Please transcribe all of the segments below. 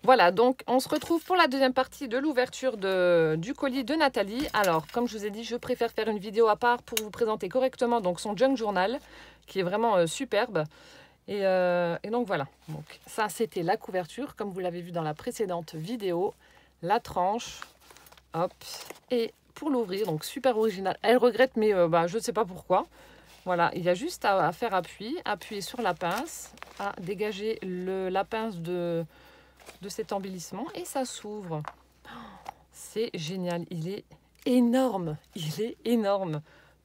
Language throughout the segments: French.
Voilà, donc on se retrouve pour la deuxième partie de l'ouverture du colis de Nathalie. Alors, comme je vous ai dit, je préfère faire une vidéo à part pour vous présenter correctement donc son junk journal, qui est vraiment superbe. Et donc voilà, donc ça c'était la couverture, comme vous l'avez vu dans la précédente vidéo, la tranche, hop, et pour l'ouvrir, donc super original. Elle regrette, mais je ne sais pas pourquoi. Voilà, il y a juste à faire appuyer sur la pince, à dégager la pince de cet embellissement et ça s'ouvre. C'est génial, il est énorme,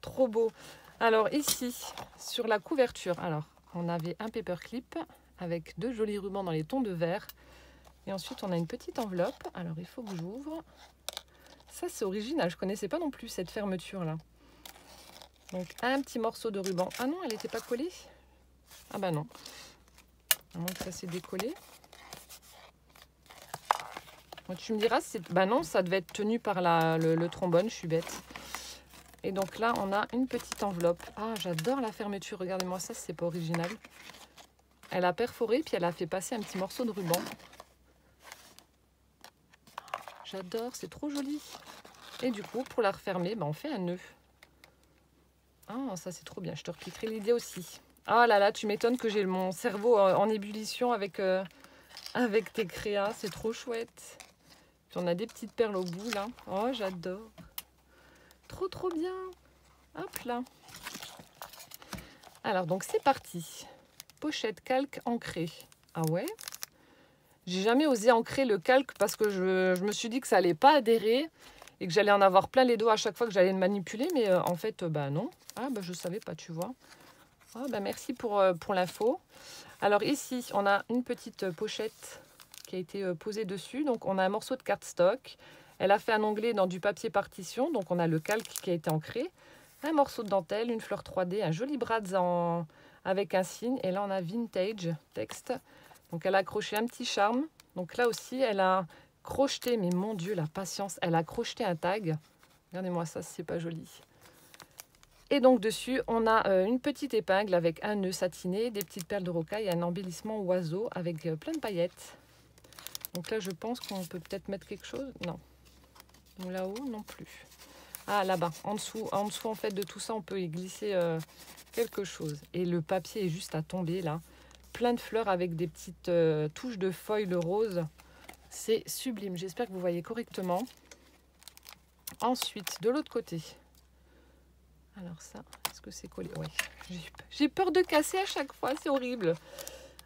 trop beau. Alors ici, sur la couverture, alors on avait un paperclip avec 2 jolis rubans dans les tons de vert. Et ensuite, on a une petite enveloppe. Alors, il faut que j'ouvre. Ça, c'est original. Je ne connaissais pas non plus cette fermeture-là. Donc, un petit morceau de ruban. Ah non, elle n'était pas collée. Ah bah non. À moins que ça s'est décollé. Bon, tu me diras, bah non, ça devait être tenu par le trombone. Je suis bête. Et donc là, on a une petite enveloppe. Ah, j'adore la fermeture. Regardez-moi ça, c'est pas original. Elle a perforé, puis elle a fait passer un petit morceau de ruban. J'adore, c'est trop joli. Et du coup, pour la refermer, on fait un nœud. Ah, ça c'est trop bien, je te repiquerai l'idée aussi. Ah là là, tu m'étonnes que j'ai mon cerveau en ébullition avec tes créas, c'est trop chouette. Puis on a des petites perles au bout là. Oh, j'adore. Trop bien. Hop là. Alors donc c'est parti. Pochette calque ancrée. Ah ouais? J'ai jamais osé ancrer le calque parce que je me suis dit que ça allait pas adhérer et que j'allais en avoir plein les doigts à chaque fois que j'allais le manipuler, mais en fait, non. Ah, je savais pas, tu vois. Ah, merci pour l'info. Alors ici, on a une petite pochette qui a été posée dessus. Donc, on a un morceau de cardstock. Elle a fait un onglet dans du papier partition. Donc, on a le calque qui a été ancré. Un morceau de dentelle, une fleur 3D, un joli bradz avec un signe. Et là, on a vintage texte. Donc, elle a accroché un petit charme. Donc, là aussi, elle a crocheté, mais mon Dieu, la patience. Elle a crocheté un tag. Regardez-moi ça, c'est pas joli. Et donc, dessus, on a une petite épingle avec un nœud satiné, des petites perles de rocaille et un embellissement oiseau avec plein de paillettes. Donc là, je pense qu'on peut peut-être mettre quelque chose. Non. Donc là-haut, non plus. Ah, là-bas, en dessous, en fait, de tout ça, on peut y glisser quelque chose. Et le papier est juste à tomber, là. Plein de fleurs avec des petites touches de foil rose. C'est sublime. J'espère que vous voyez correctement. Ensuite, de l'autre côté. Alors ça, est-ce que c'est collé? Oui. J'ai peur de casser à chaque fois, c'est horrible.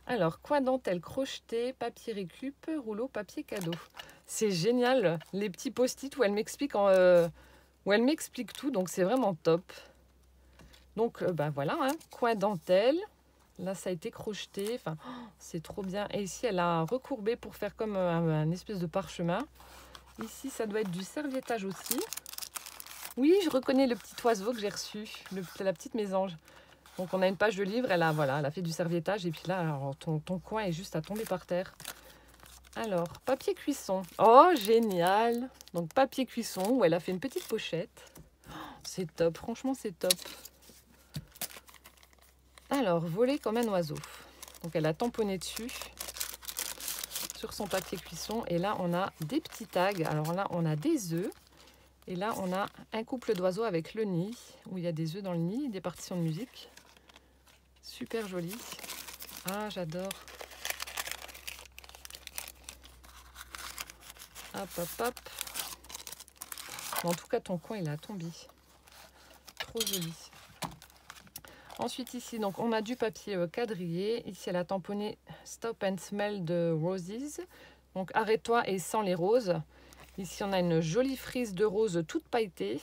Alors, coin dentelle crocheté, papier récup, rouleau papier cadeau. C'est génial, les petits post-it où elle m'explique tout, donc c'est vraiment top. Donc, voilà, hein, coin dentelle. Là, ça a été crocheté. Enfin, c'est trop bien. Et ici, elle a recourbé pour faire comme un espèce de parchemin. Ici, ça doit être du serviettage aussi. Oui, je reconnais le petit oiseau que j'ai reçu, la petite mésange. Donc, on a une page de livre. Elle a fait du serviettage. Et puis là, alors, ton coin est juste à tomber par terre. Alors, papier cuisson. Oh, génial! Donc, papier cuisson où elle a fait une petite pochette. C'est top, franchement, c'est top. Alors, voler comme un oiseau. Donc, elle a tamponné dessus sur son papier cuisson. Et là, on a des petits tags. Alors là, on a des œufs. Et là, on a un couple d'oiseaux avec le nid, où il y a des œufs dans le nid, des partitions de musique. Super joli. Ah, j'adore. Hop, hop, hop. En tout cas, ton coin, il a tombé. Trop joli. Ensuite, ici, donc, on a du papier quadrillé. Ici, elle a tamponné Stop and Smell de Roses. Donc, arrête-toi et sens les roses. Ici, on a une jolie frise de roses toute pailletée.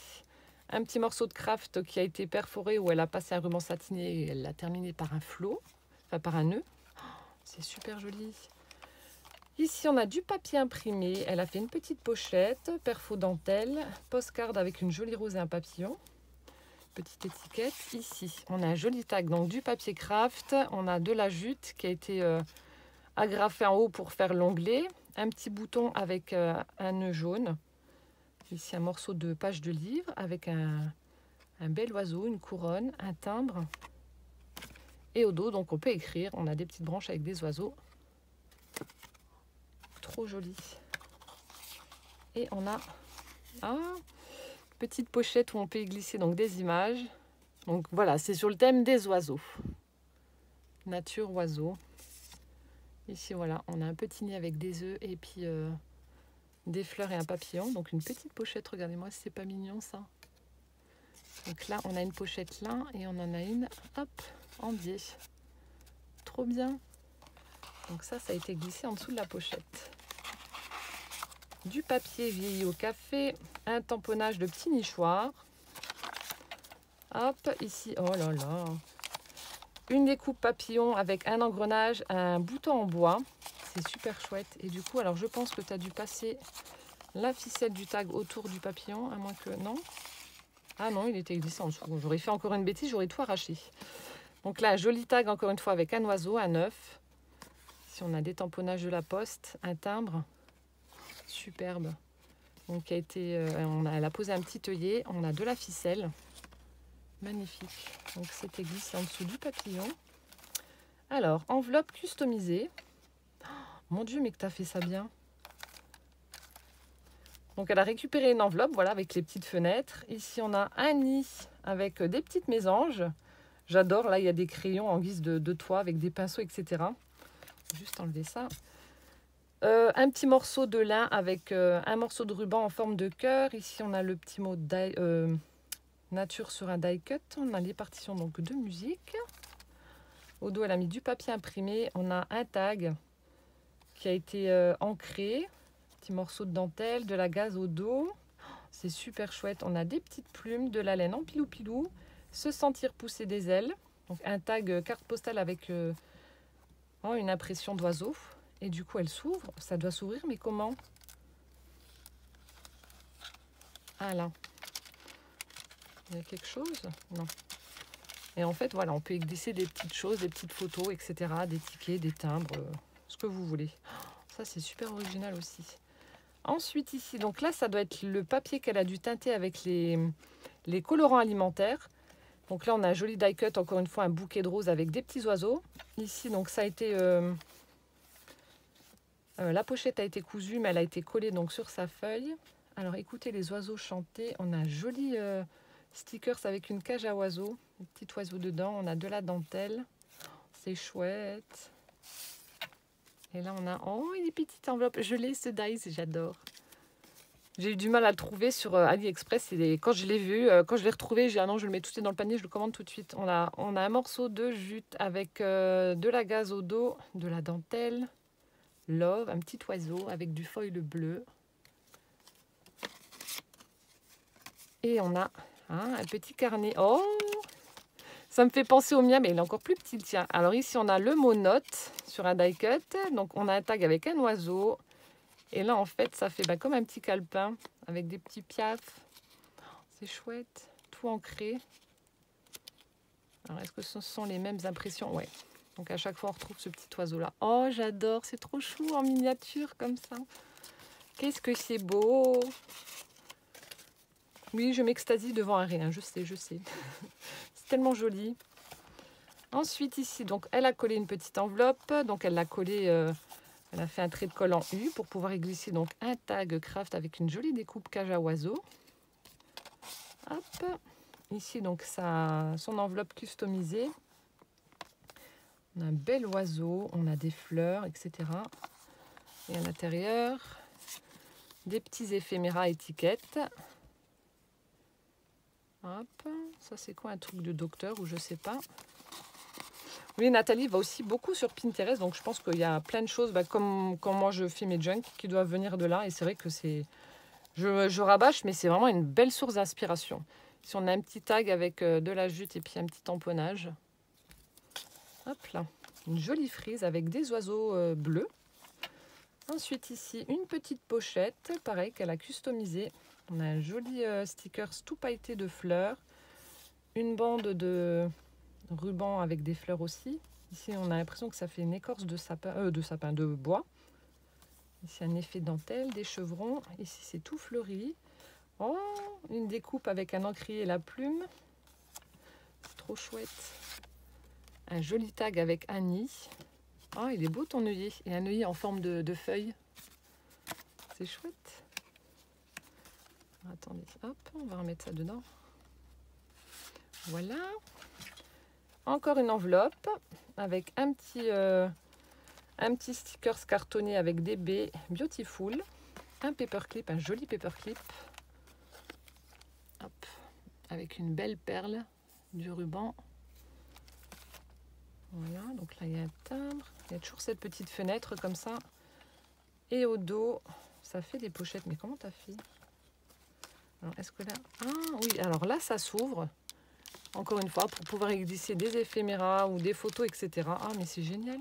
Un petit morceau de craft qui a été perforé où elle a passé un ruban satiné et elle l'a terminé par un flot, enfin par un nœud. C'est super joli. Ici, on a du papier imprimé. Elle a fait une petite pochette, perfo dentelle, postcard avec une jolie rose et un papillon. Petite étiquette. Ici, on a un joli tag, donc du papier craft. On a de la jute qui a été agrafée en haut pour faire l'onglet. Un petit bouton avec un nœud jaune. Ici, un morceau de page de livre avec un bel oiseau, une couronne, un timbre. Et au dos, donc on peut écrire. On a des petites branches avec des oiseaux. trop joli. Et on a une petite pochette où on peut y glisser donc des images. Donc voilà, c'est sur le thème des oiseaux. Nature, oiseaux. Ici, voilà, on a un petit nid avec des œufs et puis des fleurs et un papillon. Donc une petite pochette, regardez-moi si c'est pas mignon ça. Donc là, on a une pochette là et on en a une, hop, en biais. Trop bien. Donc ça a été glissé en dessous de la pochette. Du papier vieilli au café, un tamponnage de petits nichoirs. Hop, ici, oh là là. Une découpe papillon avec un engrenage, un bouton en bois. C'est super chouette. Et du coup, alors je pense que tu as dû passer la ficelle du tag autour du papillon, à moins que... Non. Ah non, il était glissé en dessous. J'aurais fait encore une bêtise, j'aurais tout arraché. Donc là, un joli tag encore une fois avec un oiseau, un œuf. Ici, on a des tamponnages de la poste, un timbre. Superbe. Donc, elle a posé un petit œillet. On a de la ficelle. Magnifique. Donc, c'était glissé en dessous du papillon. Alors, enveloppe customisée. Oh, mon Dieu, mais que tu as fait ça bien. Donc, elle a récupéré une enveloppe, voilà, avec les petites fenêtres. Ici, on a un nid avec des petites mésanges. J'adore. Là, il y a des crayons en guise de toit avec des pinceaux, etc. Juste enlever ça. Un petit morceau de lin avec un morceau de ruban en forme de cœur. Ici, on a le petit mot nature sur un die cut. On a les partitions donc de musique. Au dos, elle a mis du papier imprimé. On a un tag qui a été ancré. Petit morceau de dentelle, de la gaze au dos. C'est super chouette. On a des petites plumes, de la laine en pilou-pilou. Se sentir pousser des ailes. Donc un tag carte postale avec une impression d'oiseau. Et du coup, elle s'ouvre. Ça doit s'ouvrir, mais comment? Ah là. Il y a quelque chose? Non. Et en fait, voilà, on peut y glisser des petites choses, des petites photos, etc. Des tickets, des timbres, ce que vous voulez. Ça, c'est super original aussi. Ensuite, ici, donc là, ça doit être le papier qu'elle a dû teinter avec les colorants alimentaires. Donc là, on a un joli die cut, encore une fois, un bouquet de roses avec des petits oiseaux. Ici, donc ça a été... la pochette a été cousue, mais elle a été collée donc sur sa feuille. Alors, écoutez les oiseaux chanter. On a un joli stickers avec une cage à oiseaux. Un petit oiseau dedans. On a de la dentelle. C'est chouette. Et là, on a... Oh, il est petite enveloppe. Je l'ai, ce dice, j'adore. J'ai eu du mal à le trouver sur AliExpress. Et quand je l'ai vu, quand je l'ai retrouvé, j'ai dit ah non, je le mets tout de suite dans le panier, je le commande tout de suite. On a un morceau de jute avec de la gaze au dos, de la dentelle, love, un petit oiseau avec du foil bleu. Et on a un petit carnet. Oh, ça me fait penser au mien, mais il est encore plus petit, tiens. Alors ici, on a le mot note sur un die cut. Donc, on a un tag avec un oiseau. Et là, en fait, ça fait comme un petit calepin avec des petits piafs. C'est chouette, tout ancré. Alors, est-ce que ce sont les mêmes impressions? Ouais. Donc, à chaque fois, on retrouve ce petit oiseau-là. Oh, j'adore, c'est trop chou en miniature comme ça. Qu'est-ce que c'est beau! Oui, je m'extasie devant un rien, je sais. C'est tellement joli. Ensuite, ici, donc, elle a collé une petite enveloppe. Donc, elle l'a collée, elle a fait un trait de colle en U pour pouvoir y glisser donc un tag craft avec une jolie découpe cage à oiseaux. Hop. Ici, donc, son enveloppe customisée. On a un bel oiseau, on a des fleurs, etc. Et à l'intérieur, des petits éphéméras étiquettes. Hop, ça c'est quoi, un truc de docteur ou je sais pas. Oui, Nathalie va aussi beaucoup sur Pinterest, donc je pense qu'il y a plein de choses, comme quand moi je fais mes junks, qui doivent venir de là. Et c'est vrai que c'est... Je rabâche, mais c'est vraiment une belle source d'inspiration. Ici, on a un petit tag avec de la jute et puis un petit tamponnage. Hop là, une jolie frise avec des oiseaux bleus. Ensuite, ici, une petite pochette, pareil, qu'elle a customisée. On a un joli stickers tout pailleté de fleurs. Une bande de ruban avec des fleurs aussi. Ici, on a l'impression que ça fait une écorce de bois. Ici, un effet dentelle, des chevrons. Ici, c'est tout fleuri. Oh, une découpe avec un encrier et la plume. C'est trop chouette. Un joli tag avec un nid. Oh, il est beau ton œillet. Et un œillet en forme de feuille. c'est chouette. Attendez, hop, on va remettre ça dedans. Voilà. Encore une enveloppe avec un petit stickers cartonné avec des baies Beautiful. Un paperclip, un joli paperclip. Hop, avec une belle perle, du ruban. Voilà, donc là il y a un timbre. Il y a toujours cette petite fenêtre comme ça. Et au dos, ça fait des pochettes. Mais comment t'as fait? Alors, est-ce que là... Ah oui, alors là, ça s'ouvre. Encore une fois, pour pouvoir y glisser des éphéméras ou des photos, etc. Ah, mais c'est génial.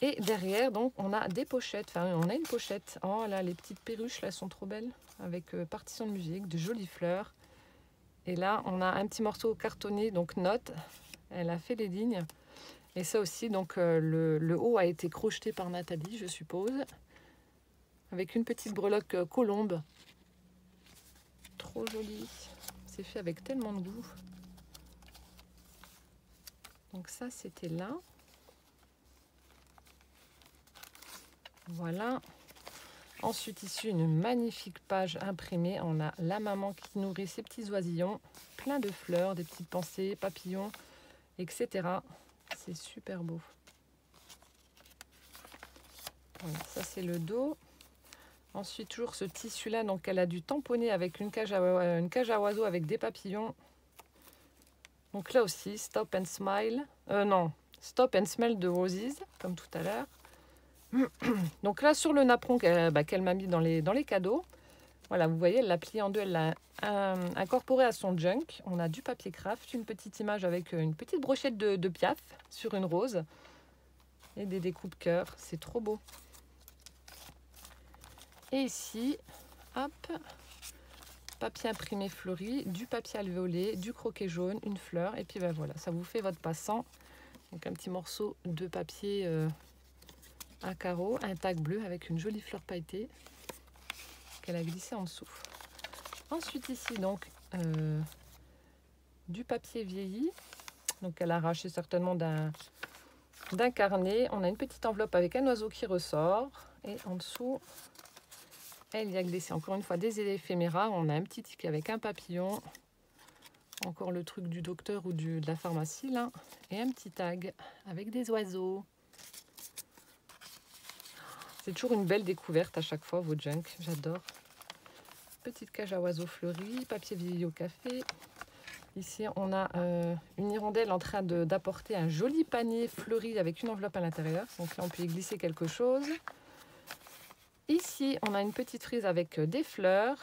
Et derrière, donc, on a des pochettes. Enfin, on a une pochette. Oh là, les petites perruches, là, sont trop belles. Avec partition de musique, de jolies fleurs. Et là, on a un petit morceau cartonné, donc note. Elle a fait les lignes. Et ça aussi, donc, le haut a été crocheté par Nathalie, je suppose. Avec une petite breloque colombe. Trop joli. C'est fait avec tellement de goût. Donc ça, c'était là. Voilà. Ensuite, ici, une magnifique page imprimée. On a la maman qui nourrit ses petits oisillons. Plein de fleurs, des petites pensées, papillons, etc. C'est super beau. Voilà, ça c'est le dos. Ensuite, toujours ce tissu-là, donc elle a dû tamponner avec une cage à oiseaux avec des papillons. Donc là aussi, Stop and Smile. Non, Stop and Smell de Roses, comme tout à l'heure. Donc là, sur le napperon qu'elle m'a mis dans les cadeaux, voilà, vous voyez, elle l'a plié en deux, elle l'a incorporé à son junk. On a du papier craft, une petite image avec une petite brochette de Piaf sur une rose et des découpes cœur. C'est trop beau. Et ici, hop, papier imprimé fleuri, du papier alvéolé, du croquet jaune, une fleur. Et puis ben voilà, ça vous fait votre passant. Donc un petit morceau de papier à carreaux, un tag bleu avec une jolie fleur pailletée qu'elle a glissé en dessous. Ensuite ici, donc, du papier vieilli. Donc elle a arraché certainement d'un carnet. On a une petite enveloppe avec un oiseau qui ressort. Et en dessous... Elle y a glissé encore une fois des éphéméras. On a un petit ticket avec un papillon. Encore le truc du docteur ou de la pharmacie là. Et un petit tag avec des oiseaux. C'est toujours une belle découverte à chaque fois, vos junk. J'adore. Petite cage à oiseaux fleuris. Papier vieilli au café. Ici, on a une hirondelle en train d'apporter un joli panier fleuri avec une enveloppe à l'intérieur. Donc là, on peut y glisser quelque chose. Ici, on a une petite frise avec des fleurs.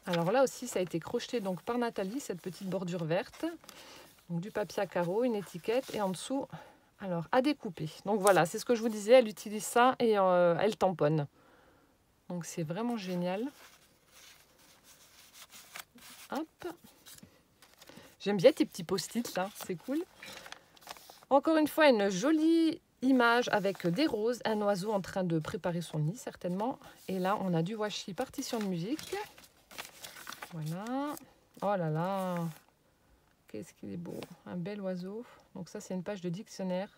Alors là aussi, ça a été crocheté donc par Nathalie, cette petite bordure verte. Donc du papier à carreaux, une étiquette et en dessous, alors à découper. Donc voilà, c'est ce que je vous disais, elle utilise ça et elle tamponne. Donc c'est vraiment génial. Hop. J'aime bien tes petits post-it là, c'est cool. Encore une fois, une jolie image avec des roses, un oiseau en train de préparer son nid certainement. Et là, on a du washi partition de musique. Voilà. Oh là là, qu'est-ce qu'il est beau. Un bel oiseau. Donc ça, c'est une page de dictionnaire.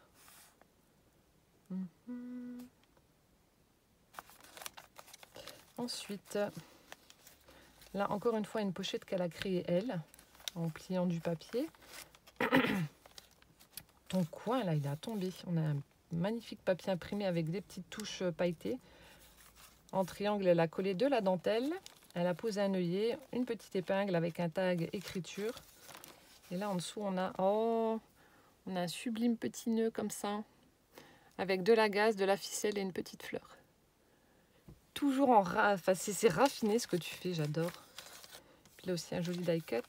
Ensuite, là, encore une fois, une pochette qu'elle a créée elle, en pliant du papier. Ton coin, là, il a tombé. On a un magnifique papier imprimé avec des petites touches pailletées. En triangle, elle a collé de la dentelle. Elle a posé un œillet, une petite épingle avec un tag écriture. Et là, en dessous, on a un sublime petit nœud comme ça, avec de la gaze, de la ficelle et une petite fleur. Toujours en enfin, c'est raffiné ce que tu fais, j'adore. Puis là aussi, un joli die cut.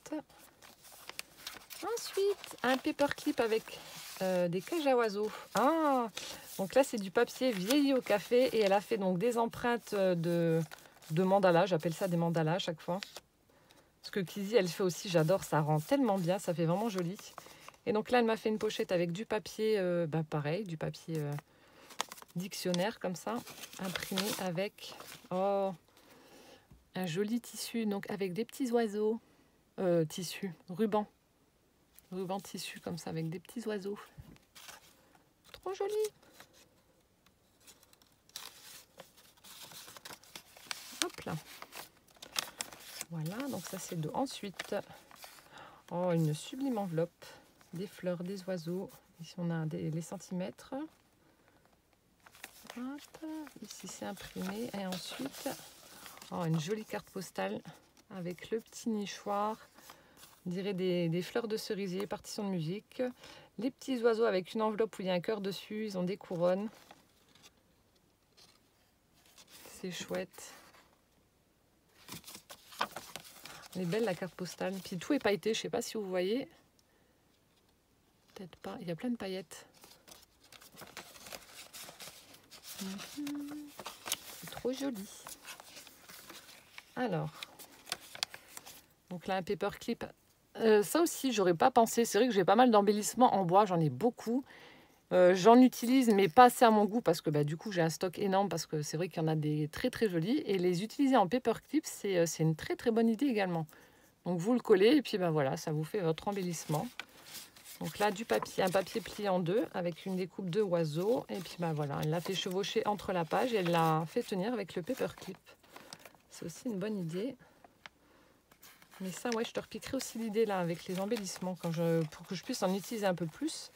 Ensuite, un paperclip avec des cages à oiseaux. Ah, donc là, c'est du papier vieilli au café et elle a fait donc des empreintes de mandalas. J'appelle ça des mandalas à chaque fois. Parce que Kizzy, elle fait aussi, j'adore, ça rend tellement bien, ça fait vraiment joli. Et donc là, elle m'a fait une pochette avec du papier, pareil, du papier dictionnaire comme ça, imprimé avec un joli tissu, donc avec des petits oiseaux, ruban tissu comme ça avec des petits oiseaux. Trop joli. là. Voilà, donc ça c'est 2. Ensuite, oh, une sublime enveloppe, des fleurs, des oiseaux. Ici on a les centimètres. Hop, ici c'est imprimé. Et ensuite, oh, une jolie carte postale avec le petit nichoir. On dirait des fleurs de cerisier, partition de musique. Les petits oiseaux avec une enveloppe où il y a un cœur dessus. Ils ont des couronnes. C'est chouette. Elle est belle la carte postale. Puis tout est pailleté, je ne sais pas si vous voyez. Peut-être pas. Il y a plein de paillettes. C'est trop joli. Alors, donc là un paperclip. Ça aussi, j'aurais pas pensé. C'est vrai que j'ai pas mal d'embellissements en bois, j'en ai beaucoup. J'en utilise, mais pas assez à mon goût parce que du coup, j'ai un stock énorme parce que c'est vrai qu'il y en a des très très jolis. Et les utiliser en paperclip, c'est une très très bonne idée également. Donc vous le collez et puis voilà, ça vous fait votre embellissement. Donc là, du papier, un papier plié en 2 avec une découpe de oiseau. Et puis voilà, elle l'a fait chevaucher entre la page et elle l'a fait tenir avec le paperclip. C'est aussi une bonne idée. Mais ça, ouais, je te repiquerai aussi l'idée là avec les embellissements pour que je puisse en utiliser un peu plus.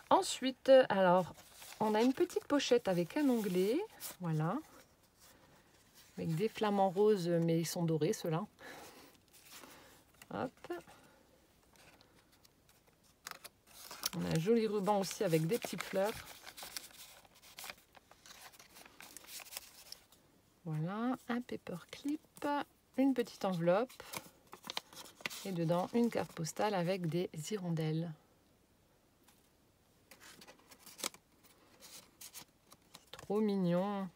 Ensuite, alors, on a une petite pochette avec un onglet. Voilà. Avec des flamants roses, mais ils sont dorés ceux-là. Hop. On a un joli ruban aussi avec des petites fleurs. Voilà, un paperclip, une petite enveloppe. Et dedans, une carte postale avec des hirondelles. C'est trop mignon.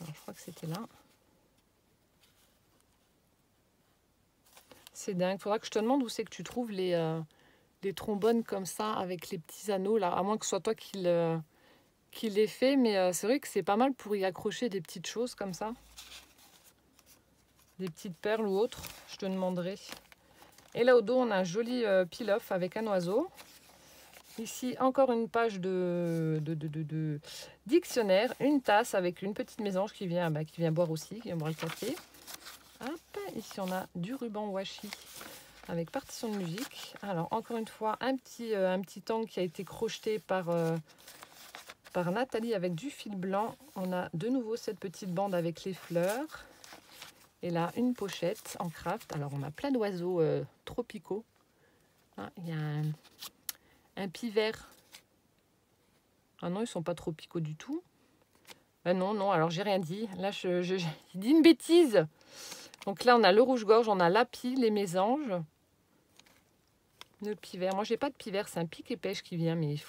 Alors, je crois que c'était là. C'est dingue. Il faudra que je te demande où c'est que tu trouves les trombones comme ça avec les petits anneaux là. À moins que ce soit toi qui les fait. Mais c'est vrai que c'est pas mal pour y accrocher des petites choses comme ça. Des petites perles ou autres. Je te demanderai. Et là au dos, on a un joli peel-off avec un oiseau. Ici, encore une page de dictionnaire. Une tasse avec une petite mésange qui vient boire aussi, qui vient boire le café. Hop, ici, on a du ruban washi avec partition de musique. Alors, encore une fois, un petit angle qui a été crocheté par Nathalie avec du fil blanc. On a de nouveau cette petite bande avec les fleurs. Et là, une pochette en craft. Alors, on a plein d'oiseaux tropicaux. Ah, il y a un pivert. Ah non, ils ne sont pas tropicaux du tout. Non, alors j'ai rien dit. Là, je dis une bêtise. Donc là, on a le rouge-gorge, on a l'api, les mésanges. Le pivert. Moi, j'ai pas de pivert, c'est un pic et pêche qui vient, mais il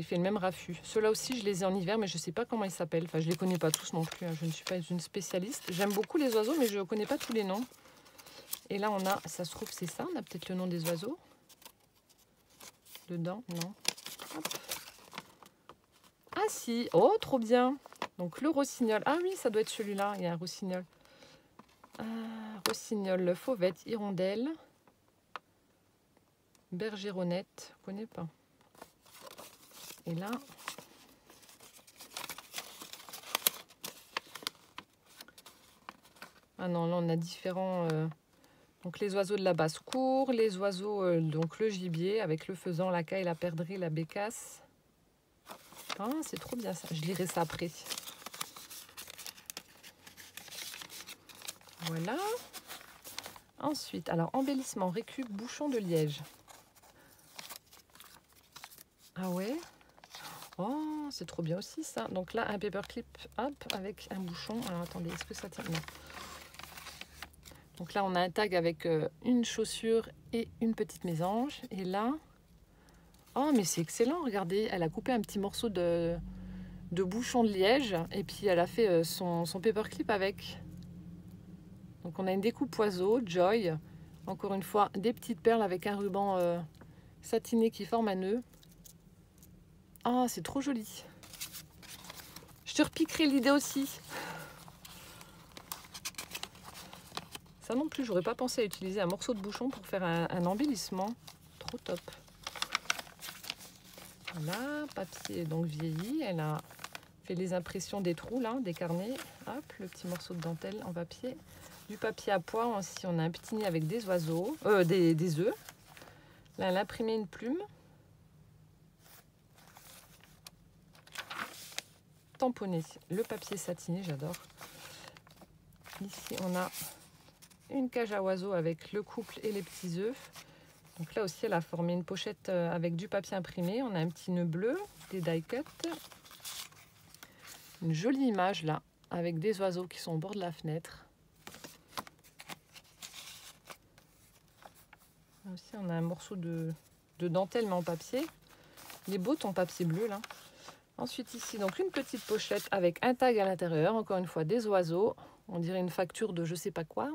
fait le même raffut. Ceux-là aussi, je les ai en hiver, mais je ne sais pas comment ils s'appellent. Enfin, je les connais pas tous non plus. Hein. Je ne suis pas une spécialiste. J'aime beaucoup les oiseaux, mais je ne connais pas tous les noms. Et là, on a, ça se trouve, c'est ça. On a peut-être le nom des oiseaux. Dedans, non. Hop. Ah si, oh, trop bien. Donc le rossignol. Ah oui, ça doit être celui-là. Il y a un rossignol. Rossignol, fauvette, hirondelle. Bergéronnette, je connais pas. Et là, ah non, là on a différents. Donc les oiseaux de la basse-cour, les oiseaux, donc le gibier avec le faisan, la caille, la perdrix, la bécasse. Ah, c'est trop bien ça. Je lirai ça après. Voilà. Ensuite, alors embellissement, récup, bouchon de liège. Ah ouais. Oh, c'est trop bien aussi ça. Donc là, un paperclip, hop, avec un bouchon. Alors attendez, est-ce que ça tient? Non. Donc là, on a un tag avec une chaussure et une petite mésange. Et là, oh, mais c'est excellent. Regardez, elle a coupé un petit morceau de bouchon de liège. Et puis, elle a fait son paperclip avec. Donc, on a une découpe oiseau, Joy. Encore une fois, des petites perles avec un ruban satiné qui forme un nœud. Oh, c'est trop joli. Je te repiquerai l'idée aussi. Ça non plus, j'aurais pas pensé à utiliser un morceau de bouchon pour faire un embellissement. Trop top. Voilà, papier donc vieilli. Elle a fait les impressions des trous là, des carnets. Hop, le petit morceau de dentelle en papier. Du papier à pois aussi, on a un petit nid avec des oiseaux, des œufs. Là, elle a imprimé une plume. Tamponné, le papier satiné, j'adore. Ici, on a une cage à oiseaux avec le couple et les petits œufs. Donc là aussi, elle a formé une pochette avec du papier imprimé. On a un petit nœud bleu, des die cut. Une jolie image là, avec des oiseaux qui sont au bord de la fenêtre. Là aussi, on a un morceau de dentelle mais en papier. Il est beau ton papier bleu là. Ensuite ici, donc une petite pochette avec un tag à l'intérieur. Encore une fois, des oiseaux. On dirait une facture de je sais pas quoi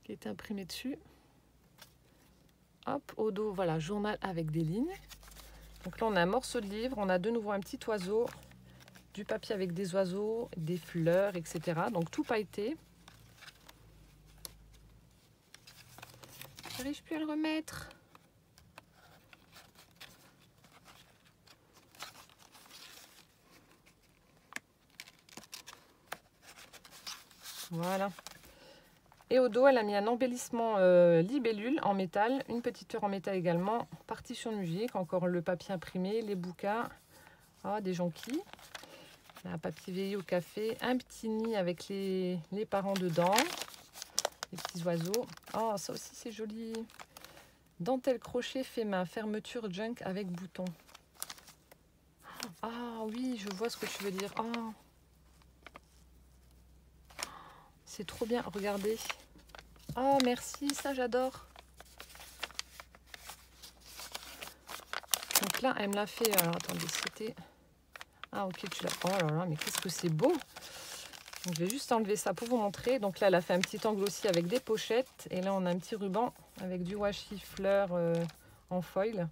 qui est imprimée dessus. Hop, au dos, voilà, journal avec des lignes. Donc là, on a un morceau de livre. On a de nouveau un petit oiseau, du papier avec des oiseaux, des fleurs, etc. Donc tout pailleté. J'arrive plus à le remettre. Voilà. Et au dos, elle a mis un embellissement libellule en métal, une petite heure en métal également, partition de musique, encore le papier imprimé, les bouquins, des jonquilles, un papier veillé au café, un petit nid avec les parents dedans, les petits oiseaux. Oh, ça aussi c'est joli. Dentelle crochet fait main, fermeture junk avec bouton. Ah oui, je vois ce que tu veux dire. Oh. C'est trop bien, regardez. Oh, merci, ça j'adore. Donc là, elle me l'a fait. Alors attendez, c'était. Ah, ok, tu l'as. Oh là là, mais qu'est-ce que c'est beau! Donc, je vais juste enlever ça pour vous montrer. Donc là, elle a fait un petit angle aussi avec des pochettes. Et là, on a un petit ruban avec du washi fleur en foil.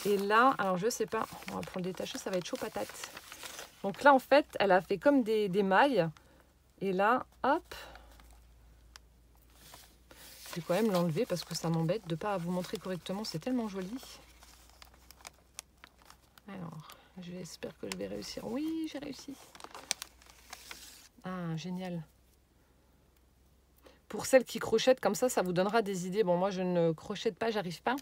Et là, alors je sais pas, on va pour le détacher, ça va être chaud patate. Donc là, en fait, elle a fait comme des mailles. Et là, hop. Je vais quand même l'enlever parce que ça m'embête de ne pas vous montrer correctement. C'est tellement joli. Alors, j'espère que je vais réussir. Oui, j'ai réussi. Ah, génial. Pour celles qui crochettent comme ça vous donnera des idées. Bon, moi, je ne crochette pas, j'arrive pas.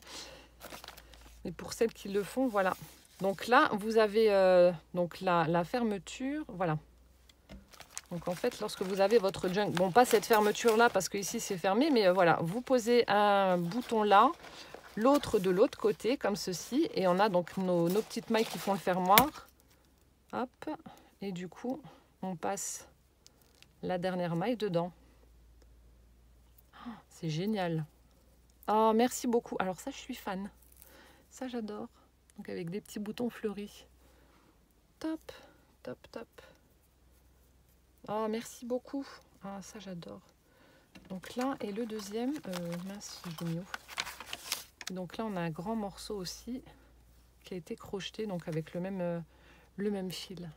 Mais pour celles qui le font, voilà. Donc là, vous avez donc la fermeture. Voilà. Donc en fait, lorsque vous avez votre junk, bon, pas cette fermeture là parce que ici c'est fermé, mais voilà, vous posez un bouton là, l'autre de l'autre côté comme ceci, et on a donc nos petites mailles qui font le fermoir. Hop, et du coup, on passe la dernière maille dedans. Oh, c'est génial. Oh, merci beaucoup. Alors ça, je suis fan. Ça, j'adore. Donc avec des petits boutons fleuris. Top, top, top. Oh, merci beaucoup. Ah, ça, j'adore. Donc là, et le deuxième, mince, je l'ai mis où? Donc là, on a un grand morceau aussi qui a été crocheté, donc avec le même fil.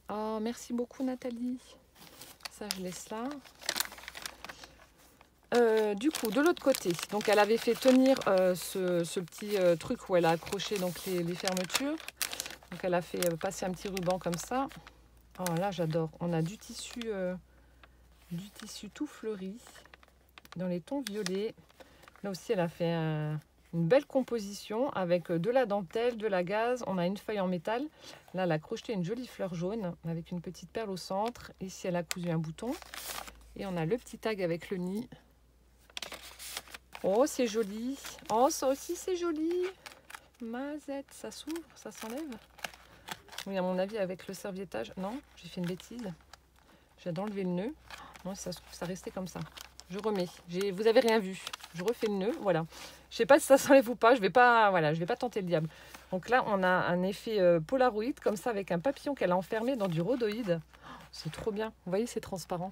Oh, merci beaucoup, Nathalie. Ça, je laisse là. Du coup, de l'autre côté, donc elle avait fait tenir ce petit truc où elle a accroché donc les fermetures. Donc elle a fait passer un petit ruban comme ça. Oh là, j'adore. On a du tissu tout fleuri dans les tons violets. Là aussi, elle a fait une belle composition avec de la dentelle, de la gaze. On a une feuille en métal. Là, elle a crocheté une jolie fleur jaune avec une petite perle au centre. Ici, elle a cousu un bouton. Et on a le petit tag avec le nid. Oh, c'est joli. Oh, ça aussi, c'est joli. Mazette, ça s'ouvre, ça s'enlève. Oui, à mon avis, avec le serviettage. Non, j'ai fait une bêtise. J'ai d'enlever le nœud. Non, ça se trouve, ça restait comme ça. Je remets. Vous avez rien vu. Je refais le nœud, voilà. Je sais pas si ça s'enlève ou pas. Je vais pas, voilà, je vais pas tenter le diable. Donc là, on a un effet Polaroid comme ça avec un papillon qu'elle a enfermé dans du rhodoïde. C'est trop bien. Vous voyez, c'est transparent.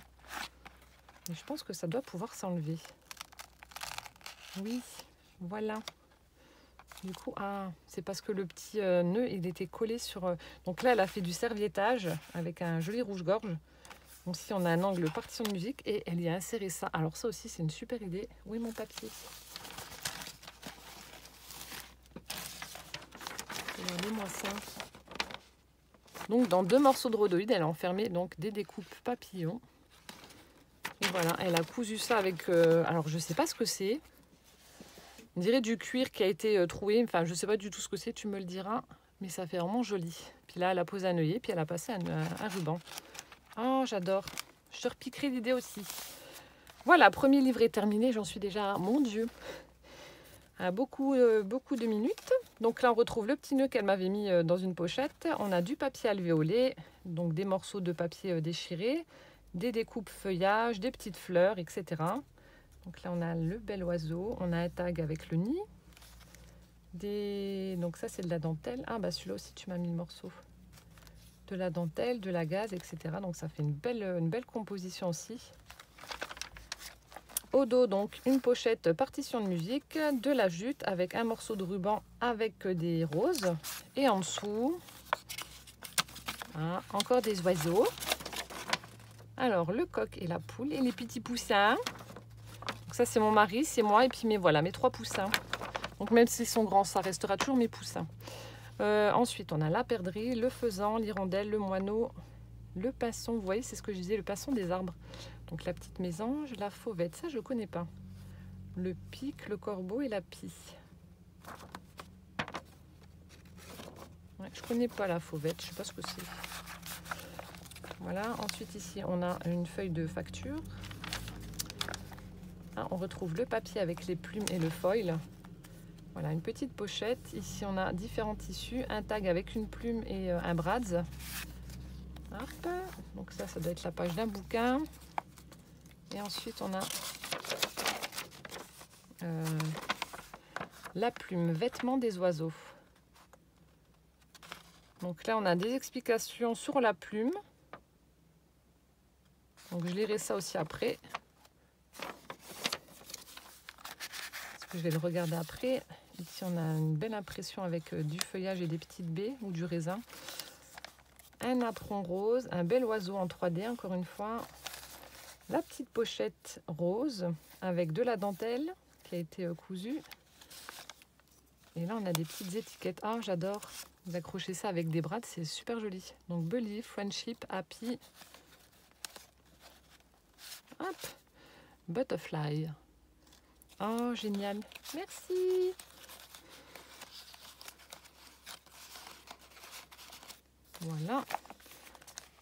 Et je pense que ça doit pouvoir s'enlever. Oui, voilà. Du coup, c'est parce que le petit nœud, il était collé sur... Donc là, elle a fait du serviettage avec un joli rouge-gorge. Donc ici, on a un angle partition de musique et elle y a inséré ça. Alors ça aussi, c'est une super idée. Où est mon papier? Regardez-moi ça. Donc dans 2 morceaux de rhodoïde, elle a enfermé donc des découpes papillons. Et voilà, elle a cousu ça avec... alors je sais pas ce que c'est. On dirait du cuir qui a été troué. Enfin, je sais pas du tout ce que c'est, tu me le diras. Mais ça fait vraiment joli. Puis là, elle a posé un œillet, puis elle a passé un ruban. Oh, j'adore. Je te repiquerai l'idée aussi. Voilà, premier livre est terminé. J'en suis déjà, mon Dieu, à beaucoup de minutes. Donc là, on retrouve le petit nœud qu'elle m'avait mis dans une pochette. On a du papier alvéolé, donc des morceaux de papier déchirés, des découpes feuillage, des petites fleurs, etc. Donc là, on a le bel oiseau. On a un tag avec le nid. Donc ça, c'est de la dentelle. Ah, bah celui-là aussi, tu m'as mis le morceau. De la dentelle, de la gaze, etc. Donc ça fait une belle composition aussi. Au dos, donc, une pochette partition de musique, de la jute avec un morceau de ruban avec des roses. Et en dessous, encore des oiseaux. Alors, le coq et la poule et les petits poussins. Donc ça, c'est mon mari, c'est moi et puis mes 3 poussins. Donc même s'ils sont grands, ça restera toujours mes poussins. Ensuite, on a la perdrix, le faisan, l'hirondelle, le moineau, le pinson. Vous voyez, c'est ce que je disais, le pinson des arbres. Donc la petite mésange, la fauvette, ça je ne connais pas. Le pic, le corbeau et la pie. Ouais, je ne connais pas la fauvette, je ne sais pas ce que c'est. Voilà, ensuite ici on a une feuille de facture. On retrouve le papier avec les plumes et le foil. Voilà, une petite pochette. Ici on a différents tissus, un tag avec une plume et un brads. Hop. Donc ça doit être la page d'un bouquin. Et ensuite, on a la plume, vêtements des oiseaux. Donc là, on a des explications sur la plume. Donc je lirai ça aussi après. Parce que je vais le regarder après. Ici, on a une belle impression avec du feuillage et des petites baies ou du raisin. Un apron rose, un bel oiseau en 3D, encore une fois. La petite pochette rose avec de la dentelle qui a été cousue. Et là, on a des petites étiquettes. Ah, j'adore. Vous accrochez ça avec des brades, c'est super joli. Donc, believe, friendship, happy. Hop. Butterfly. Oh, génial. Merci. Voilà.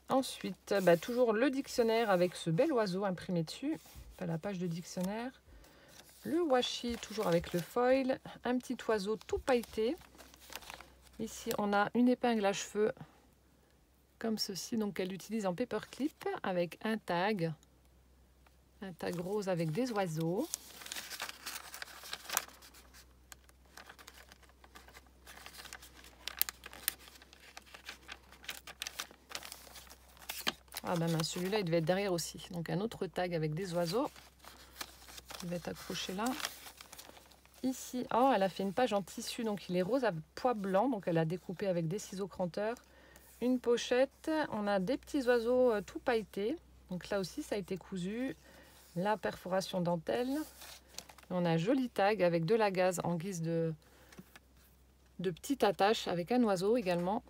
Ensuite, toujours le dictionnaire avec ce bel oiseau imprimé dessus. Enfin, la page de dictionnaire. Le washi, toujours avec le foil. Un petit oiseau tout pailleté. Ici, on a une épingle à cheveux comme ceci. Donc, elle utilise en paperclip avec un tag. Un tag rose avec des oiseaux. Ah ben celui-là, il devait être derrière aussi. Donc, un autre tag avec des oiseaux qui va être accroché là. Ici, oh, elle a fait une page en tissu, donc il est rose à pois blanc. Donc, elle a découpé avec des ciseaux cranteurs. Une pochette, on a des petits oiseaux tout pailletés. Donc là aussi, ça a été cousu. La perforation dentelle. On a un joli tag avec de la gaze en guise de petites attaches avec un oiseau également.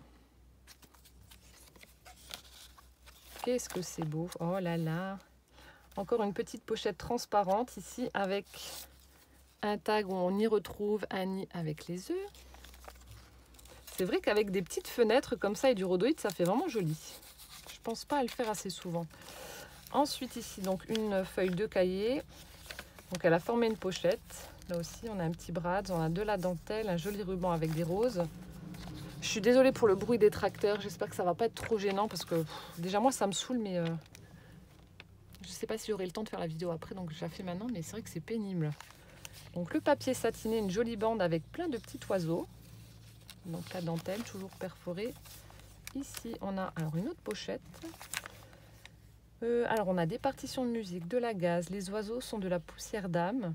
Qu'est-ce que c'est beau. Oh là là. Encore une petite pochette transparente ici avec un tag où on y retrouve un nid avec les œufs. C'est vrai qu'avec des petites fenêtres comme ça et du rhodoïde, ça fait vraiment joli. Je pense pas à le faire assez souvent. Ensuite ici, donc une feuille de cahier. Donc elle a formé une pochette. Là aussi, on a un petit brad, on a de la dentelle, un joli ruban avec des roses. Je suis désolée pour le bruit des tracteurs. J'espère que ça va pas être trop gênant parce que déjà moi ça me saoule, mais je sais pas si j'aurai le temps de faire la vidéo après, donc je la fais maintenant, mais c'est vrai que c'est pénible. Donc le papier satiné, une jolie bande avec plein de petits oiseaux. Donc la dentelle, toujours perforée. Ici, on a alors une autre pochette. Alors on a des partitions de musique, de la gaze. Les oiseaux sont de la poussière d'âme.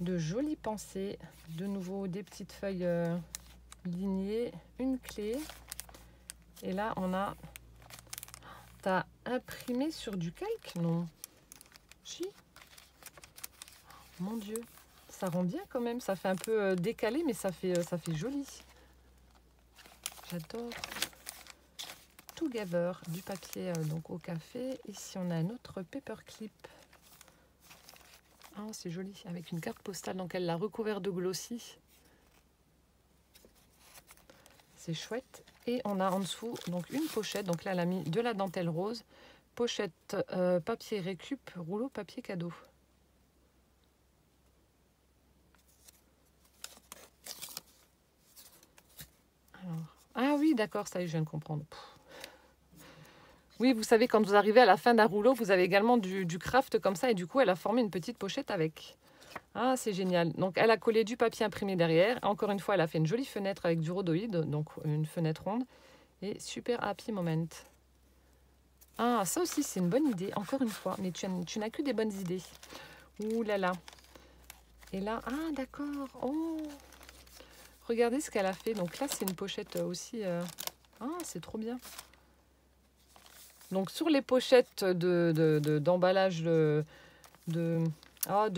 De jolies pensées. De nouveau des petites feuilles lignées. Une clé. Et là, on a... T'as imprimé sur du calque? Non. Si. Mon Dieu. Ça rend bien quand même. Ça fait un peu décalé, mais ça fait joli. J'adore. Together, du papier donc au café. Ici, on a un autre paperclip. Oh, c'est joli, avec une carte postale. Donc, elle l'a recouvert de glossy. C'est chouette. Et on a en dessous donc une pochette. Donc là, elle a mis de la dentelle rose. Pochette papier récup, rouleau papier cadeau. Alors, ah oui, d'accord, ça y est, je viens de comprendre. Oui, vous savez, quand vous arrivez à la fin d'un rouleau, vous avez également du craft comme ça. Et du coup, elle a formé une petite pochette avec. Ah, c'est génial. Donc, elle a collé du papier imprimé derrière. Encore une fois, elle a fait une jolie fenêtre avec du rhodoïde, donc une fenêtre ronde. Et super happy moment. Ah, ça aussi, c'est une bonne idée, encore une fois. Mais tu n'as que des bonnes idées. Ouh là là. Et là, ah, d'accord. Oh, regardez ce qu'elle a fait. Donc là, c'est une pochette aussi. Ah, c'est trop bien. Donc, sur les pochettes d'emballage de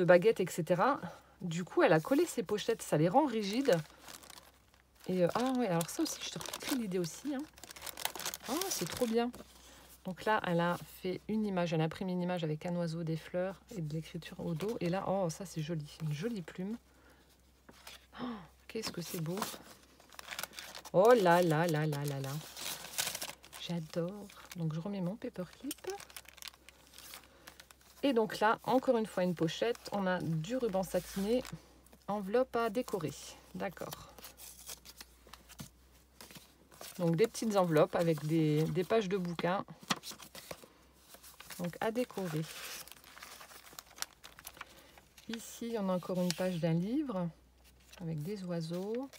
baguettes, etc., du coup, elle a collé ces pochettes. Ça les rend rigides. Et ah ouais, alors ça aussi, je te repris l'idée aussi. Hein. Ah, c'est trop bien. Donc là, elle a fait une image, elle a imprimé une image avec un oiseau, des fleurs et de l'écriture au dos. Et là, oh, ça c'est joli, une jolie plume. Oh, qu'est-ce que c'est beau. Oh là là là là là là. J'adore. Donc je remets mon paperclip. Et donc là, encore une fois, une pochette. On a du ruban satiné, enveloppe à décorer. D'accord. Donc des petites enveloppes avec des pages de bouquins. Donc à décorer. Ici, on a encore une page d'un livre avec des oiseaux.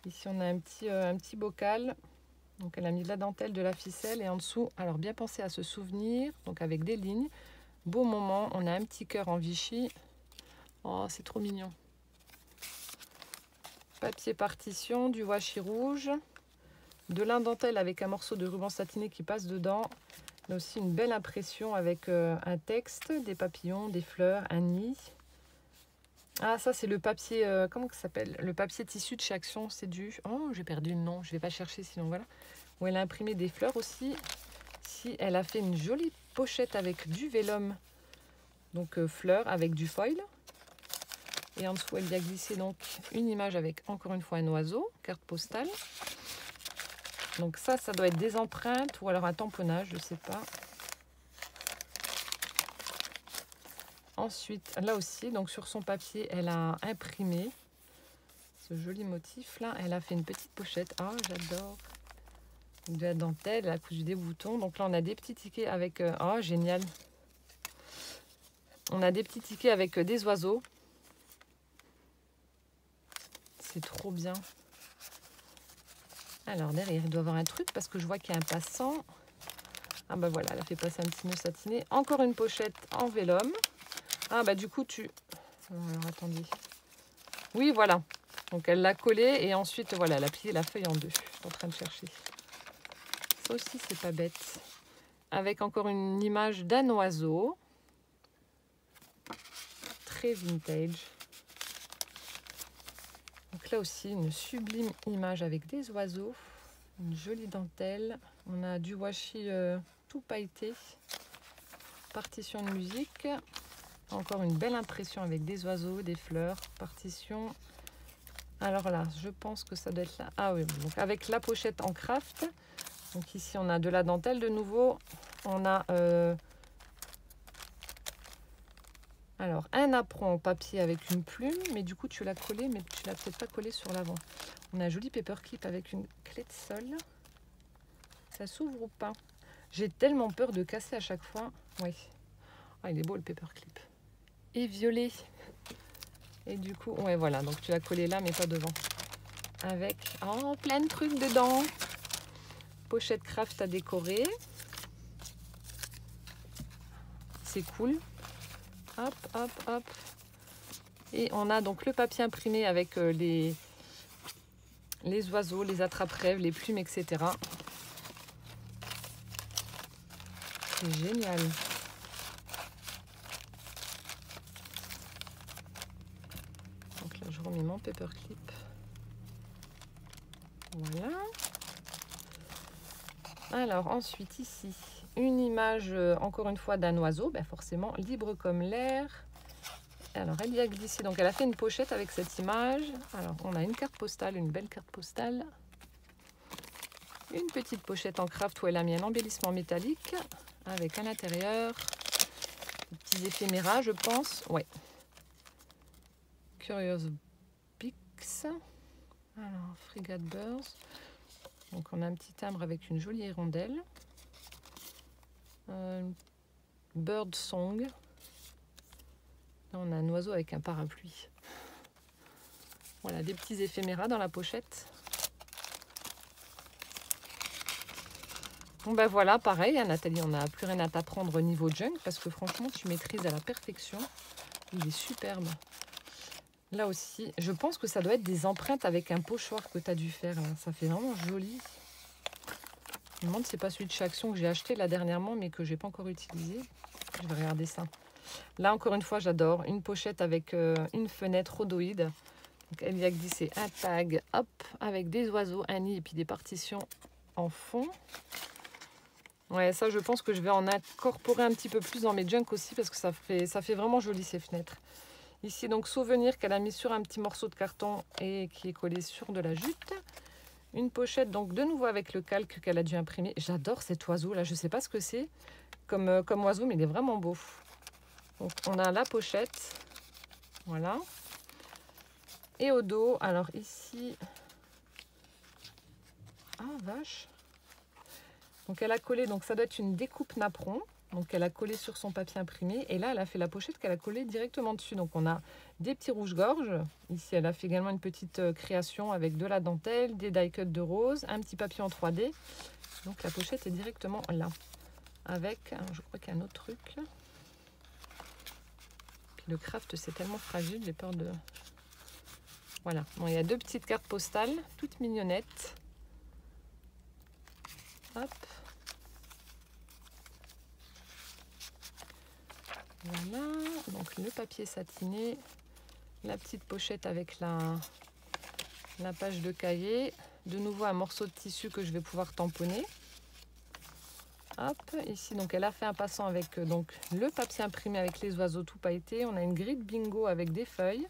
Ici, on a un petit bocal. Donc, elle a mis de la dentelle, de la ficelle. Et en dessous, alors bien penser à se souvenir. Donc, avec des lignes. Beau moment. On a un petit cœur en Vichy. Oh, c'est trop mignon. Papier partition, du washi rouge. De l'indentelle avec un morceau de ruban satiné qui passe dedans. Mais aussi une belle impression avec un texte, des papillons, des fleurs, un nid. Ah, ça, c'est le papier, comment ça s'appelle? Le papier tissu de chez Action, c'est du... Oh, j'ai perdu le nom, je ne vais pas chercher sinon, voilà. Où elle a imprimé des fleurs aussi. Ici, elle a fait une jolie pochette avec du vélum. Donc, fleurs avec du foil. Et en dessous, elle y a glissé donc une image avec, encore une fois, un oiseau, carte postale. Donc ça doit être des empreintes ou alors un tamponnage, je ne sais pas. Ensuite, là aussi, donc sur son papier, elle a imprimé ce joli motif là. Elle a fait une petite pochette. Ah, j'adore. De la dentelle, elle a cousu des boutons. Donc là, on a des petits tickets avec... oh, génial. On a des petits tickets avec des oiseaux. C'est trop bien. Alors, derrière, il doit y avoir un truc parce que je vois qu'il y a un passant. Ah, bah voilà, elle a fait passer un petit nœud satiné. Encore une pochette en vélum. Ah, bah du coup, alors, attendez. Oui, voilà. Donc, elle l'a collé et ensuite, voilà, elle a plié la feuille en deux. Je suis en train de chercher. Ça aussi, c'est pas bête. Avec encore une image d'un oiseau. Très vintage. Donc là aussi, une sublime image avec des oiseaux. Une jolie dentelle. On a du washi tout pailleté. Partition de musique. Encore une belle impression avec des oiseaux, des fleurs. Partition. Alors là, je pense que ça doit être là. Ah oui, donc avec la pochette en craft. Donc ici, on a de la dentelle de nouveau. On a alors un apron en papier avec une plume. Mais du coup, tu l'as collé, mais tu l'as peut-être pas collé sur l'avant. On a un joli paperclip avec une clé de sol. Ça s'ouvre ou pas? J'ai tellement peur de casser à chaque fois. Oui. Ah, il est beau le paperclip. Et violet. Et du coup, ouais, voilà. Donc tu l'as collé là, mais pas devant. Avec plein de trucs dedans. Pochette craft à décorer. C'est cool. Hop, hop, hop. Et on a donc le papier imprimé avec les oiseaux, les attrape-rêves, les plumes, etc. C'est génial. Donc là, je remets mon paperclip. Voilà. Alors ensuite ici, une image encore une fois d'un oiseau, ben forcément libre comme l'air. Alors elle y a glissé, donc elle a fait une pochette avec cette image. Alors on a une carte postale, une belle carte postale. Une petite pochette en craft où elle a mis un embellissement métallique avec à l'intérieur des petits éphéméras, je pense. Ouais. Curious Bix. Alors, Frigate Birds. Donc on a un petit timbre avec une jolie hirondelle. Bird Song. Là, on a un oiseau avec un parapluie. Voilà, des petits éphéméras dans la pochette. Bon ben voilà, pareil, hein, Nathalie, on n'a plus rien à t'apprendre au niveau junk parce que franchement, tu maîtrises à la perfection. Il est superbe. Là aussi, je pense que ça doit être des empreintes avec un pochoir que tu as dû faire. Là. Ça fait vraiment joli. Je me demande si c'est pas celui de chez Action que j'ai acheté là dernièrement, mais que j'ai pas encore utilisé. Je vais regarder ça. Là, encore une fois, j'adore. Une pochette avec une fenêtre rhodoïde. Donc, elle y a glissé un tag, hop, avec des oiseaux, un nid et puis des partitions en fond. Ouais, ça, je pense que je vais en incorporer un petit peu plus dans mes junk aussi parce que ça fait vraiment joli ces fenêtres. Ici, donc, souvenir qu'elle a mis sur un petit morceau de carton et qui est collé sur de la jute. Une pochette, donc, de nouveau avec le calque qu'elle a dû imprimer. J'adore cet oiseau-là. Je ne sais pas ce que c'est comme oiseau, mais il est vraiment beau. Donc, on a la pochette. Voilà. Et au dos, alors ici... Ah, vache. Donc, elle a collé, donc ça doit être une découpe napperon. Donc, elle a collé sur son papier imprimé. Et là, elle a fait la pochette qu'elle a collée directement dessus. Donc, on a des petits rouges-gorges. Ici, elle a fait également une petite création avec de la dentelle, des die-cuts de rose, un petit papier en 3D. Donc, la pochette est directement là. Avec, alors, je crois qu'il y a un autre truc. Puis, le craft, c'est tellement fragile, j'ai peur de... Voilà. Bon, il y a deux petites cartes postales, toutes mignonnettes. Hop. Voilà, donc le papier satiné, la petite pochette avec la page de cahier, de nouveau un morceau de tissu que je vais pouvoir tamponner. Hop, ici donc elle a fait un passant avec donc le papier imprimé avec les oiseaux tout pailletés. On a une grille bingo avec des feuilles,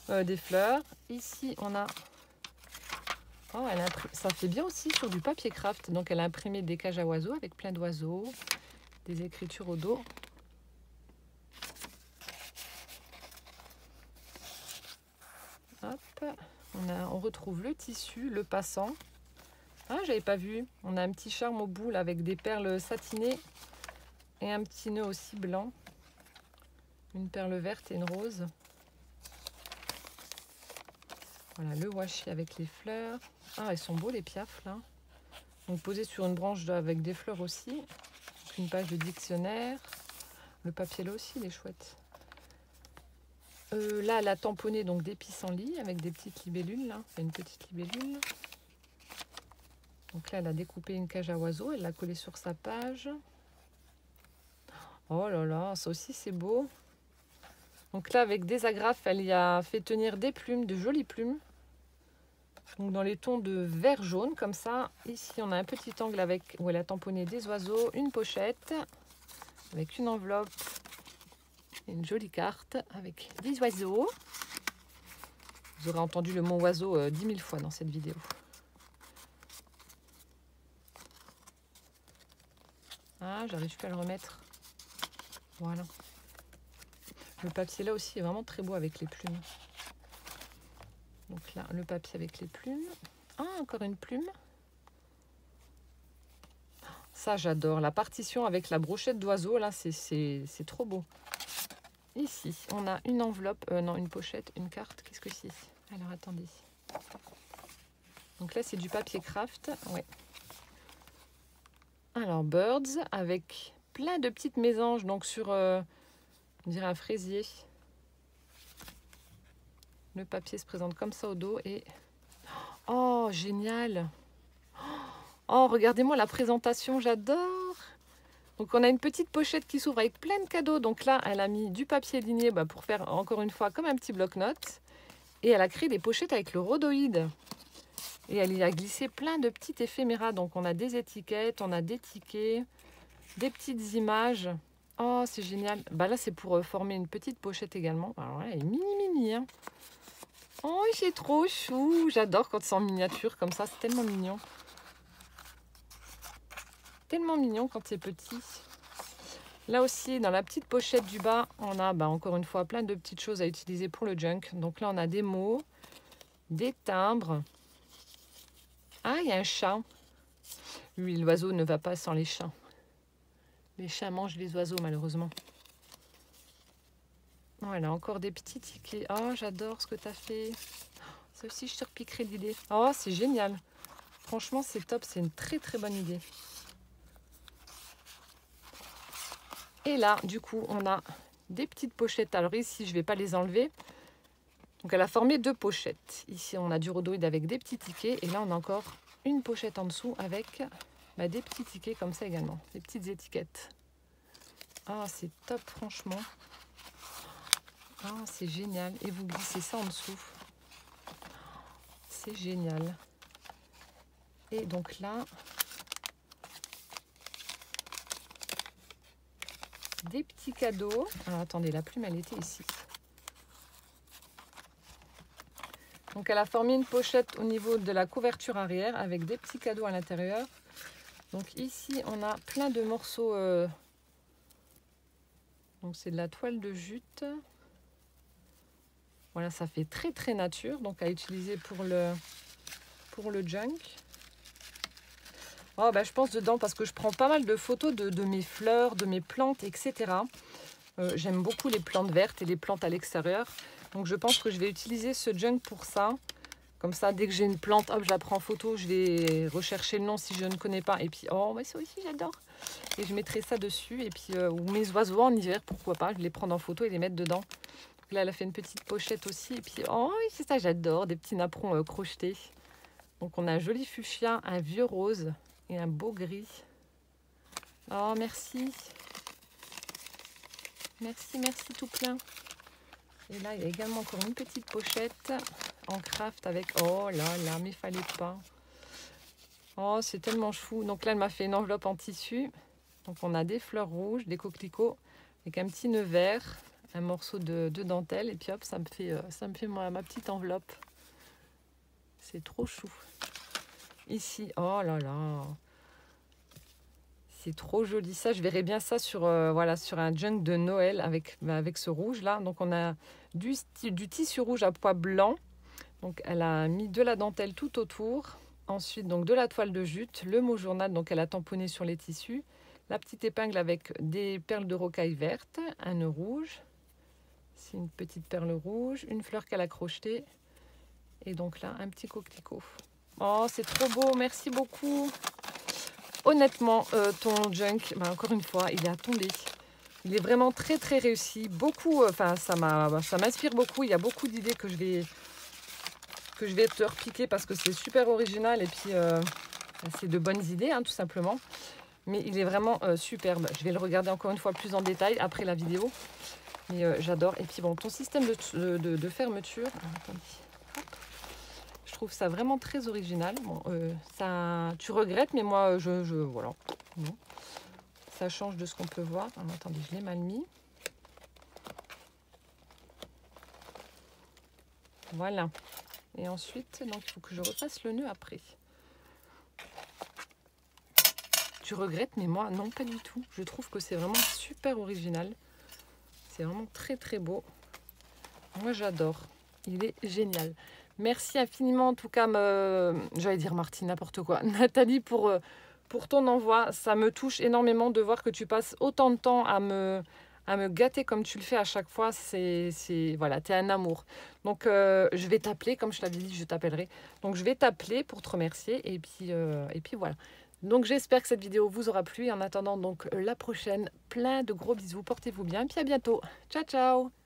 des fleurs. Ici on a, oh, ça fait bien aussi sur du papier craft. Donc elle a imprimé des cages à oiseaux avec plein d'oiseaux, des écritures au dos. Hop, on retrouve le tissu, le passant. Ah, j'avais pas vu. On a un petit charme au bout là, avec des perles satinées et un petit nœud aussi blanc. Une perle verte et une rose. Voilà, le washi avec les fleurs. Ah, ils sont beaux les piafs là. Donc posés sur une branche avec des fleurs aussi. Donc, une page de dictionnaire. Le papier là aussi, il est chouette. Là, elle a tamponné donc des pissenlits avec des petites libellules. Là, c'est une petite libellule. Donc là, elle a découpé une cage à oiseaux. Elle l'a collée sur sa page. Oh là là, ça aussi, c'est beau. Donc là, avec des agrafes, elle y a fait tenir des plumes, de jolies plumes. Donc dans les tons de vert jaune, comme ça. Ici, on a un petit angle avec où elle a tamponné des oiseaux, une pochette avec une enveloppe. Une jolie carte avec des oiseaux. Vous aurez entendu le mot oiseau 10 000 fois dans cette vidéo. Ah, j'arrive plus à le remettre. Voilà. Le papier là aussi est vraiment très beau avec les plumes. Donc là, le papier avec les plumes. Ah, encore une plume. Ça, j'adore. La partition avec la brochette d'oiseau, là, c'est trop beau. Ici, on a une enveloppe, non, une pochette, une carte. Qu'est-ce que c'est? Alors, attendez. Donc là, c'est du papier craft. Ouais. Alors, Birds, avec plein de petites mésanges, donc sur, on dirait un fraisier. Le papier se présente comme ça au dos et... Oh, génial! Oh, regardez-moi la présentation, j'adore! Donc on a une petite pochette qui s'ouvre avec plein de cadeaux. Donc là, elle a mis du papier ligné pour faire encore une fois comme un petit bloc-notes. Et elle a créé des pochettes avec le rhodoïde. Et elle y a glissé plein de petits éphéméras. Donc on a des étiquettes, on a des tickets, des petites images. Oh, c'est génial. Bah là, c'est pour former une petite pochette également. Alors là, elle est mini mini, hein. Oh, c'est trop chou. J'adore quand c'est en miniature comme ça. C'est tellement mignon. Tellement mignon quand c'est petit. Là aussi, dans la petite pochette du bas, on a encore une fois plein de petites choses à utiliser pour le junk. Donc là, on a des mots, des timbres. Ah, il y a un chat. Oui, l'oiseau ne va pas sans les chats. Les chats mangent les oiseaux, malheureusement. Voilà, encore des petits tickets. Oh, j'adore ce que tu as fait. Ça aussi, je te repiquerai l'idée. Oh, c'est génial. Franchement, c'est top. C'est une très, très bonne idée. Et là, du coup, on a des petites pochettes. Alors ici, je ne vais pas les enlever. Donc, elle a formé 2 pochettes. Ici, on a du rhodoïde avec des petits tickets. Et là, on a encore une pochette en dessous avec des petits tickets comme ça également. Des petites étiquettes. Ah, c'est top, franchement. Ah, c'est génial. Et vous glissez ça en dessous. C'est génial. Et donc là... des petits cadeaux. Alors attendez, la plume elle était ici. Donc elle a formé une pochette au niveau de la couverture arrière avec des petits cadeaux à l'intérieur. Donc ici on a plein de morceaux. Donc c'est de la toile de jute. Voilà, ça fait très très nature. Donc à utiliser pour le junk. Oh, je pense dedans parce que je prends pas mal de photos de mes fleurs, de mes plantes, etc. J'aime beaucoup les plantes vertes et les plantes à l'extérieur. Donc je pense que je vais utiliser ce junk pour ça. Comme ça, dès que j'ai une plante, hop, je la prends en photo. Je vais rechercher le nom si je ne connais pas. Et puis, oh, ça aussi, j'adore. Et je mettrai ça dessus. Et puis, ou mes oiseaux en hiver, pourquoi pas. Je les prendre en photo et les mettre dedans. Donc là, elle a fait une petite pochette aussi. Et puis, oh, c'est ça, j'adore. Des petits napperons crochetés. Donc on a un joli fuchsia, un vieux rose et un beau gris. Oh, merci. Merci, merci tout plein. Et là, il y a également encore une petite pochette en craft avec... Oh là là, mais fallait pas. Oh, c'est tellement chou. Donc là, elle m'a fait une enveloppe en tissu. Donc on a des fleurs rouges, des coquelicots, avec un petit nœud vert, un morceau de dentelle. Et puis hop, ça me fait ma petite enveloppe. C'est trop chou. Ici, oh là là. C'est trop joli. Ça, je verrais bien ça sur, sur un junk de Noël avec ce rouge-là. Donc, on a du tissu rouge à pois blanc. Donc, elle a mis de la dentelle tout autour. Ensuite, donc de la toile de jute, le mot journal. Donc, elle a tamponné sur les tissus. La petite épingle avec des perles de rocaille vertes, un nœud rouge. C'est une petite perle rouge, une fleur qu'elle a crochetée. Et donc là, un petit coquelicot. Oh, c'est trop beau. Merci beaucoup. Honnêtement, ton junk, encore une fois, il est à tomber. Il est vraiment très très réussi. Beaucoup, ça m'inspire beaucoup. Il y a beaucoup d'idées que je vais te repiquer parce que c'est super original et puis c'est de bonnes idées, hein, tout simplement. Mais il est vraiment superbe. Je vais le regarder encore une fois plus en détail après la vidéo. Mais j'adore. Et puis bon, ton système de fermeture. Attendez. Je trouve ça vraiment très original. Bon, tu regrettes, mais moi, voilà. Bon. Ça change de ce qu'on peut voir. Ah, attendez, je l'ai mal mis. Voilà. Et ensuite, donc, il faut que je refasse le nœud après. Tu regrettes, mais moi, non, pas du tout. Je trouve que c'est vraiment super original. C'est vraiment très, très beau. Moi, j'adore. Il est génial. Merci infiniment, en tout cas, j'allais dire Martine, n'importe quoi. Nathalie, pour ton envoi. Ça me touche énormément de voir que tu passes autant de temps à me gâter comme tu le fais à chaque fois. Voilà, t'es un amour. Donc, je vais t'appeler, comme je t'avais dit, je t'appellerai. Donc, je vais t'appeler pour te remercier. Et puis voilà. Donc, j'espère que cette vidéo vous aura plu. Et en attendant, donc, la prochaine, plein de gros bisous. Portez-vous bien. Et puis, à bientôt. Ciao, ciao.